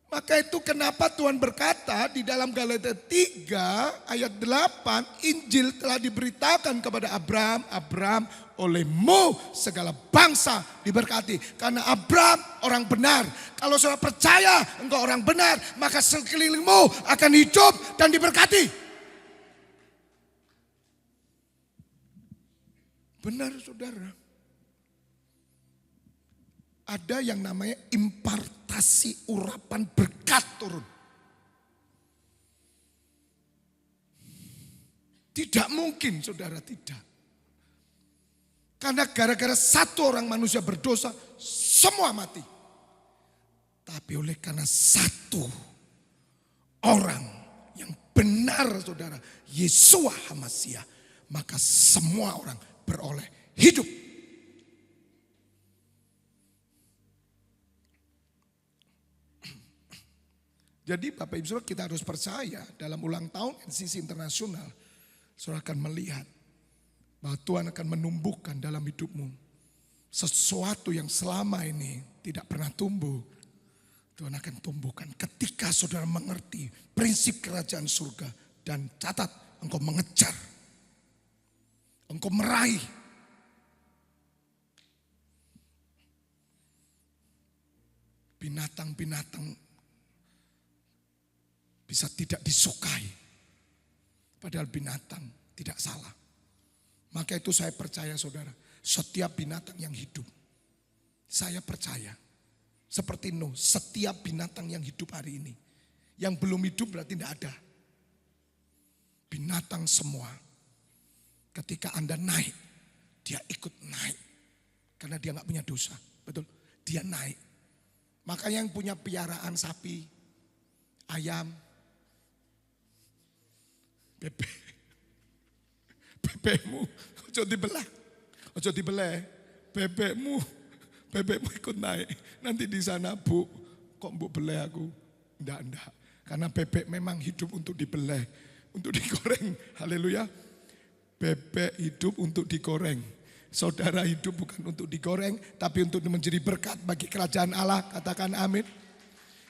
Maka itu kenapa Tuhan berkata di dalam Galatia 3 ayat 8. Injil telah diberitakan kepada Abraham, olehmu segala bangsa diberkati. Karena Abraham orang benar. Kalau saudara percaya engkau orang benar, maka sekelilingmu akan hidup dan diberkati. Benar saudara. Ada yang namanya impartasi urapan berkat turun. Tidak mungkin saudara, tidak. Karena gara-gara satu orang manusia berdosa, semua mati. Tapi oleh karena satu orang yang benar saudara, Yeshua HaMashiach, maka semua orang beroleh hidup. Jadi Bapak Ibu Saudara, kita harus percaya dalam ulang tahun NCC Internasional, saudara akan melihat bahwa Tuhan akan menumbuhkan dalam hidupmu sesuatu yang selama ini tidak pernah tumbuh. Tuhan akan tumbuhkan ketika saudara mengerti prinsip kerajaan surga. Dan catat, engkau mengejar, engkau meraih. Binatang-binatang bisa tidak disukai. Padahal binatang tidak salah. Maka itu saya percaya saudara, setiap binatang yang hidup, saya percaya. Seperti Nuh, setiap binatang yang hidup hari ini. Yang belum hidup berarti tidak ada. Binatang semua, ketika Anda naik, dia ikut naik. Karena dia gak punya dosa, betul? Dia naik. Makanya yang punya piaraan sapi, ayam, bebekmu, ojo dibelah, bebekmu ikut naik. Nanti di sana bu, kok bu belah aku? Enggak. Karena bebek memang hidup untuk dibelah, untuk digoreng. Haleluya. Bebek hidup untuk digoreng. Saudara hidup bukan untuk digoreng, tapi untuk menjadi berkat bagi kerajaan Allah. Katakan amin.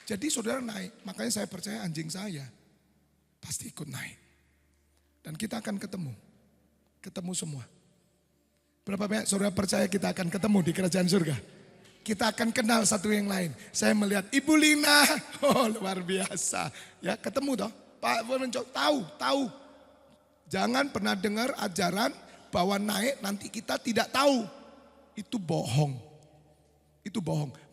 Jadi saudara naik, makanya saya percaya anjing saya pasti ikut naik. Dan kita akan ketemu semua. Berapa banyak saudara percaya kita akan ketemu di kerajaan surga? Kita akan kenal satu yang lain. Saya melihat Ibu Lina, oh luar biasa. Ya ketemu toh, Pak Menco, tahu. Jangan pernah dengar ajaran bahwa naik nanti kita tidak tahu. Itu bohong.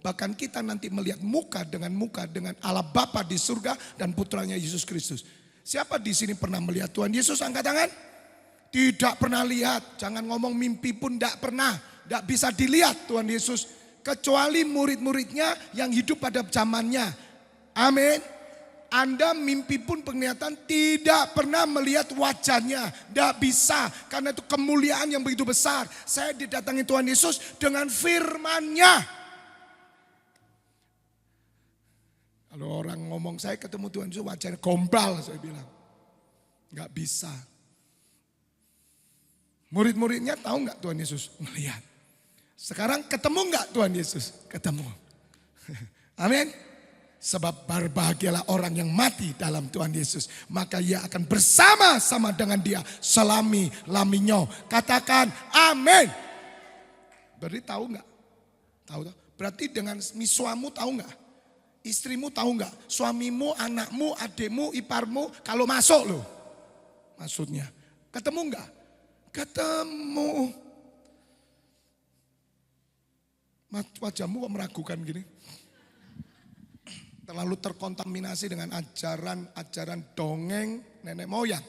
Bahkan kita nanti melihat muka dengan Allah Bapa di surga dan putranya Yesus Kristus. Siapa di sini pernah melihat Tuhan Yesus? Angkat tangan. Tidak pernah lihat. Jangan ngomong mimpi pun tidak pernah. Tidak bisa dilihat Tuhan Yesus. Kecuali murid-muridnya yang hidup pada zamannya. Amin. Anda mimpi pun penglihatan tidak pernah melihat wajahnya. Tidak bisa. Karena itu kemuliaan yang begitu besar. Saya didatangi Tuhan Yesus dengan firman-Nya. Kalau orang ngomong saya ketemu Tuhan Yesus wajahnya gombal, saya bilang. Enggak bisa. Murid-muridnya tahu enggak Tuhan Yesus? Melihat. Sekarang ketemu enggak Tuhan Yesus? Ketemu. Amin. Sebab berbahagialah orang yang mati dalam Tuhan Yesus. Maka ia akan bersama-sama dengan dia selami-laminyo. Katakan amin. Berarti tahu enggak? Tahu. Berarti dengan misuamu tahu enggak? Istrimu tahu enggak? Suamimu, anakmu, adikmu, iparmu kalau masuk loh. Maksudnya. Ketemu enggak? Ketemu. Wajahmu kok meragukan gini? Terlalu terkontaminasi dengan ajaran dongeng nenek moyang.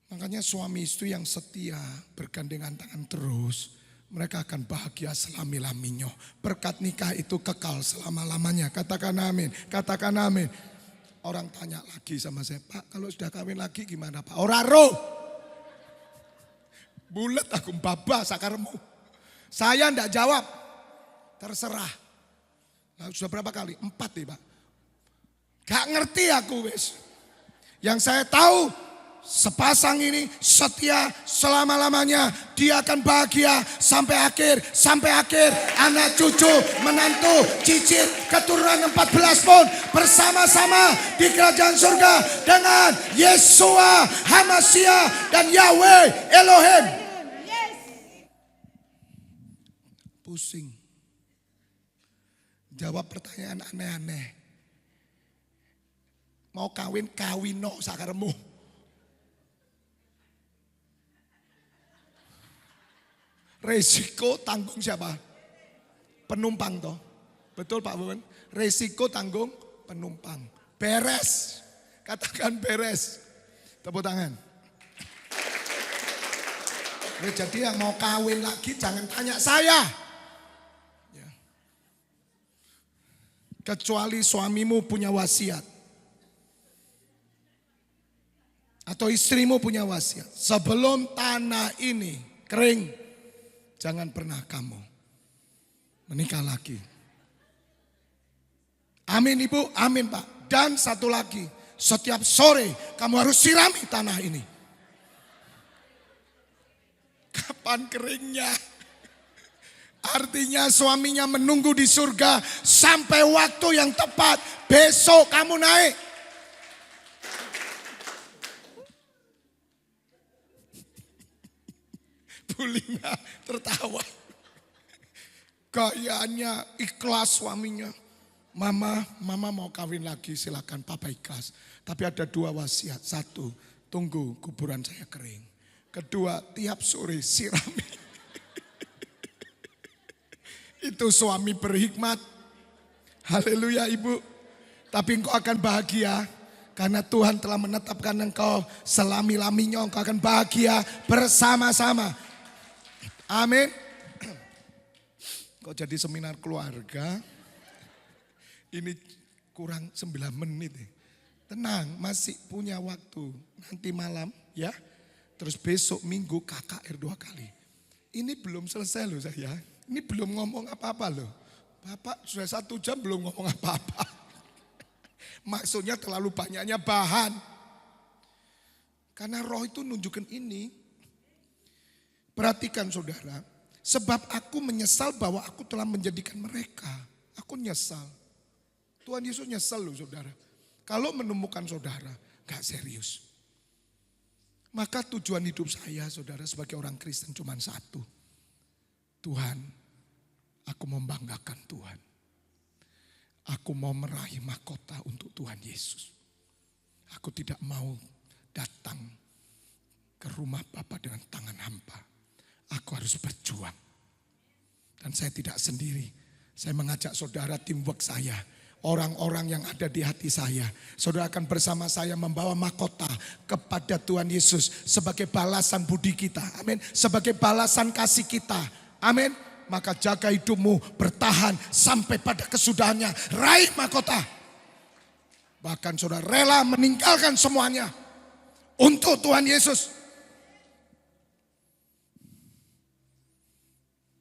Makanya suami istri yang setia bergandengan tangan terus, mereka akan bahagia selami-laminyo. Berkat nikah itu kekal selama-lamanya. Katakan amin. Katakan amin. Orang tanya lagi sama saya, Pak kalau sudah kawin lagi gimana Pak? Ora roh. Bulet aku babah sakaremu. Saya enggak jawab. Terserah. Nah, sudah berapa kali? 4 nih Pak. Gak ngerti aku wis. Yang saya tahu sepasang ini setia selama-lamanya. Dia akan bahagia sampai akhir. Sampai akhir anak cucu, menantu, cicit, keturunan 14 pun bersama-sama di kerajaan surga dengan Yeshua HaMashiach dan Yahweh Elohim. Pusing. Jawab pertanyaan aneh-aneh. Mau kawino sakaremu. Resiko tanggung siapa? Penumpang toh. Betul Pak Wawan? Resiko tanggung penumpang. Beres. Katakan beres. Tepuk tangan. Jadi yang mau kawin lagi jangan tanya saya. Ya. Kecuali suamimu punya wasiat. Atau istrimu punya wasiat. Sebelum tanah ini kering, jangan pernah kamu menikah lagi. Amin Ibu, amin Pak. Dan satu lagi, setiap sore kamu harus sirami tanah ini. Kapan keringnya? Artinya suaminya menunggu di surga sampai waktu yang tepat. Besok kamu naik. Bulina tertawa. Kayaknya ikhlas suaminya. Mama mau kawin lagi, silakan papa ikhlas. Tapi ada dua wasiat. Satu, tunggu kuburan saya kering. Kedua, tiap sore sirami. Itu suami berhikmat. Haleluya Ibu. Tapi engkau akan bahagia. Karena Tuhan telah menetapkan engkau selami-laminya. Engkau akan bahagia bersama-sama. Amin. Kok jadi seminar keluarga? Ini kurang 9 menit. Tenang, masih punya waktu. Nanti malam ya. Terus besok minggu KKR 2 kali. Ini belum selesai loh saya. Ini belum ngomong apa-apa loh. Bapak sudah 1 jam belum ngomong apa-apa. Maksudnya terlalu banyaknya bahan. Karena roh itu nunjukkan ini. Perhatikan saudara. Sebab aku menyesal bahwa aku telah menjadikan mereka. Aku nyesal. Tuhan Yesus nyesal loh saudara. Kalau menemukan saudara gak serius. Maka tujuan hidup saya saudara sebagai orang Kristen cuma satu. Tuhan, aku membanggakan Tuhan. Aku mau meraih mahkota untuk Tuhan Yesus. Aku tidak mau datang ke rumah Bapa dengan tangan hampa. Aku harus berjuang. Dan saya tidak sendiri. Saya mengajak saudara teamwork saya. Orang-orang yang ada di hati saya. Saudara akan bersama saya membawa mahkota kepada Tuhan Yesus. Sebagai balasan budi kita. Amin. Sebagai balasan kasih kita. Amin. Maka jaga hidupmu bertahan sampai pada kesudahannya. Raih mahkota. Bahkan saudara rela meninggalkan semuanya. Untuk Tuhan Yesus.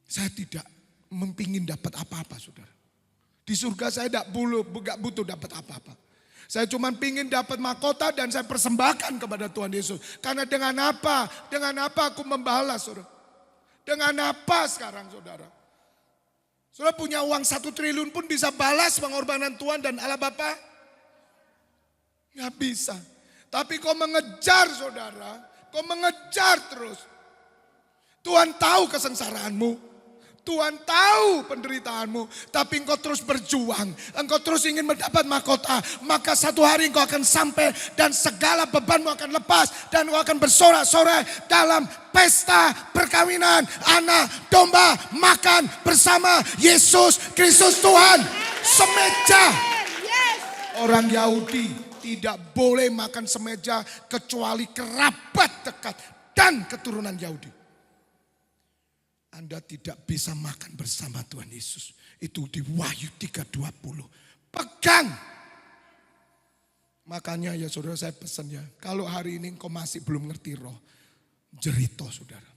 Saya tidak mempingin dapat apa-apa saudara. Di surga saya tidak butuh dapat apa-apa. Saya cuma pingin dapat mahkota dan saya persembahkan kepada Tuhan Yesus. Karena dengan apa? Dengan apa aku membalas saudara? Dengan apa sekarang saudara? Saudara punya uang 1 triliun pun bisa balas pengorbanan Tuhan dan Allah Bapa? Gak bisa. Tapi kau mengejar saudara. Kau mengejar terus. Tuhan tahu kesengsaraanmu. Tuhan tahu penderitaanmu, tapi engkau terus berjuang, engkau terus ingin mendapat mahkota, maka satu hari engkau akan sampai dan segala bebanmu akan lepas dan engkau akan bersorak-sorai dalam pesta perkawinan anak domba, makan bersama Yesus Kristus Tuhan. Semeja. Orang Yahudi tidak boleh makan semeja kecuali kerabat dekat dan keturunan Yahudi. Anda tidak bisa makan bersama Tuhan Yesus. Itu di Wahyu 3:20. Pegang. Makanya ya saudara saya pesan ya. Kalau hari ini engkau masih belum ngerti roh. Jerito saudara.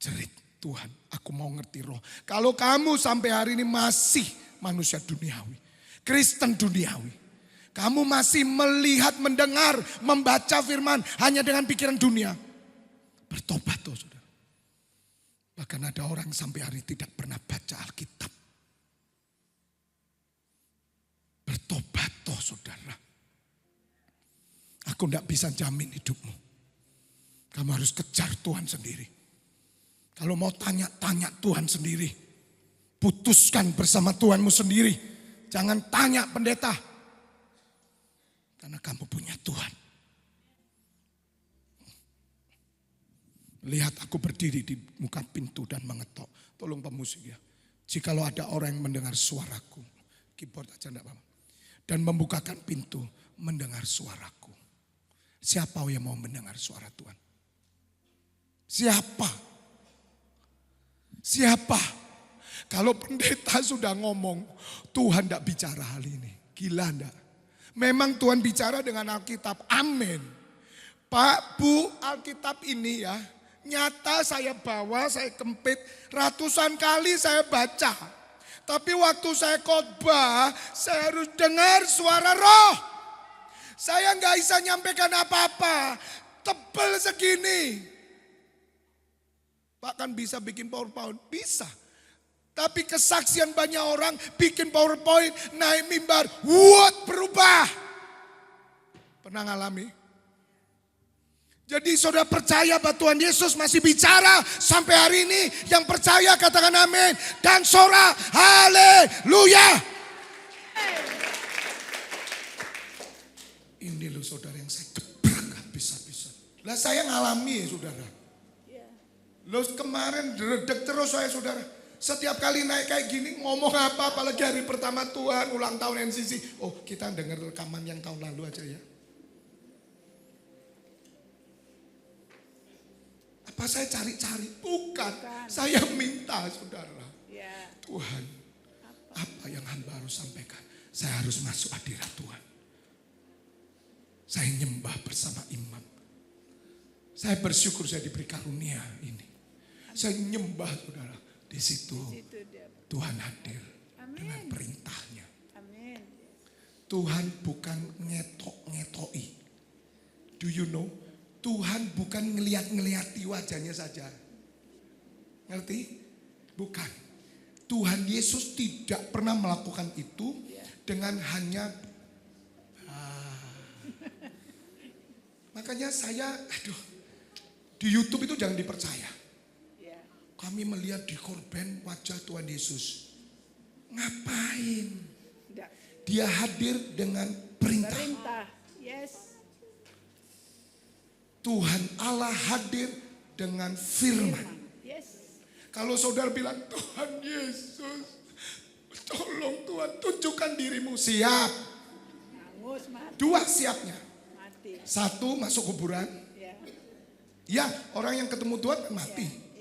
Jerit Tuhan aku mau ngerti roh. Kalau kamu sampai hari ini masih manusia duniawi. Kristen duniawi. Kamu masih melihat, mendengar, membaca firman hanya dengan pikiran dunia. Bertobat tuh saudara. Bahkan ada orang sampai hari tidak pernah baca Alkitab. Bertobat toh saudara. Aku tidak bisa jamin hidupmu. Kamu harus kejar Tuhan sendiri. Kalau mau tanya Tuhan sendiri. Putuskan bersama Tuhanmu sendiri. Jangan tanya pendeta. Karena kamu punya Tuhan. Lihat aku berdiri di muka pintu dan mengetok. Tolong pemusik ya. Jikalau ada orang yang mendengar suaraku. Keyboard aja enggak apa-apa. Dan membukakan pintu mendengar suaraku. Siapa yang mau mendengar suara Tuhan? Siapa? Siapa? Kalau pendeta sudah ngomong, Tuhan tidak bicara hal ini. Gila enggak? Memang Tuhan bicara dengan Alkitab. Amin. Pak, Bu, Alkitab ini ya, nyata saya bawa, saya kempit, ratusan kali saya baca. Tapi waktu saya khotbah, saya harus dengar suara Roh. Saya nggak bisa nyampaikan apa-apa, tebel segini. Bahkan bisa bikin PowerPoint, bisa. Tapi kesaksian banyak orang bikin PowerPoint, naik mimbar, berubah. Pernah ngalami? Jadi saudara percaya bahwa Tuhan Yesus masih bicara sampai hari ini. Yang percaya katakan amin. Dan sorak haleluya. Ini loh saudara yang saya gebrak habis-habisan. Lah saya ngalami saudara. Loh kemarin redek terus saya saudara. Setiap kali naik kayak gini ngomong apa apalagi hari pertama Tuhan ulang tahun NCC. Oh kita dengar rekaman yang tahun lalu aja ya. Apa saya cari-cari? Bukan. Saya minta saudara. Ya. Tuhan apa yang hamba harus sampaikan? Saya harus masuk hadirat Tuhan. Saya nyembah bersama imam. Saya bersyukur saya diberi karunia ini. Saya nyembah saudara. Di situ Tuhan hadir dengan perintahnya. Tuhan bukan ngetok-ngetoi. Do you know? Tuhan bukan ngeliat-ngeliati wajahnya saja. Ngerti? Bukan. Tuhan Yesus tidak pernah melakukan itu dengan hanya makanya saya di YouTube itu jangan dipercaya. Kami melihat di korban wajah Tuhan Yesus. Ngapain? Dia hadir dengan perintah. Yes. Tuhan Allah hadir dengan firman. Yes. Kalau saudara bilang Tuhan Yesus, tolong Tuhan tunjukkan dirimu. Siap. Dua siapnya. Satu masuk kuburan. Ya orang yang ketemu Tuhan mati.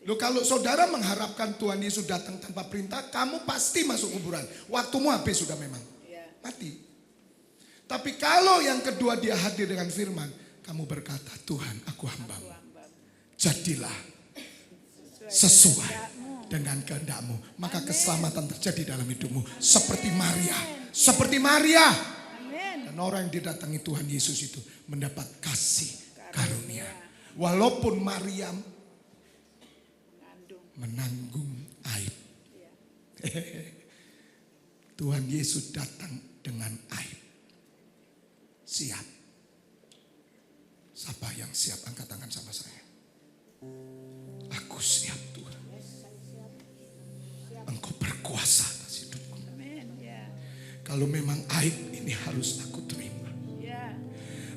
Loh kalau saudara mengharapkan Tuhan Yesus datang tanpa perintah, kamu pasti masuk kuburan. Waktumu habis sudah memang. Mati. Tapi kalau yang kedua dia hadir dengan firman, kamu berkata, Tuhan aku hambamu. Jadilah sesuai dengan kehendak-Mu. Maka keselamatan terjadi dalam hidupmu. Seperti Maria. Seperti Maria. Dan orang yang didatangi Tuhan Yesus itu mendapat kasih karunia. Walaupun Maria menanggung aib. Tuhan Yesus datang dengan aib. Siap. Siapa yang siap? Angkat tangan sama saya. Aku siap Tuhan. Engkau berkuasa atas hidupku. Kalau memang aib ini harus aku terima.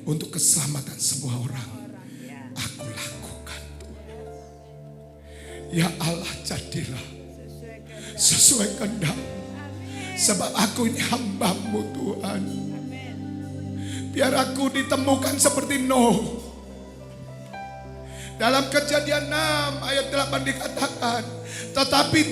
Untuk keselamatan semua orang. Aku lakukan Tuhan. Ya Allah jadilah sesuai kehendak. Sebab aku ini hamba-Mu Tuhan. Biar aku ditemukan seperti Nuh. Dalam Kejadian 6 ayat 8 dikatakan. Tetapi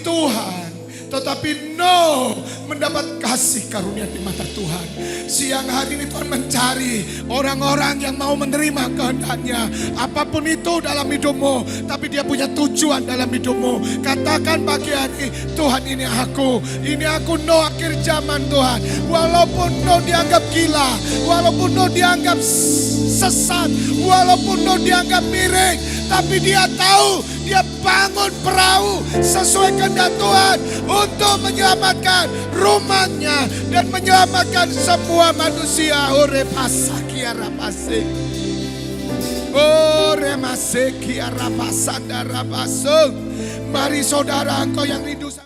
Nuh mendapat kasih karunia di mata Tuhan. Siang hari ini Tuhan mencari orang-orang yang mau menerima kehendaknya. Apapun itu dalam hidupmu, tapi dia punya tujuan dalam hidupmu. Katakan pagi hari, Tuhan ini aku Nuh akhir zaman Tuhan. Walaupun Nuh dianggap gila, walaupun Nuh dianggap sesat, walaupun Nuh dianggap miring, tapi dia tahu dia bangun perahu sesuai kehendak Tuhan untuk menyelamatkan rumahnya dan menyelamatkan semua manusia. Ore pasakia rapase. Ore masekia rapasanda rapaso. Mari saudara engkau yang rindu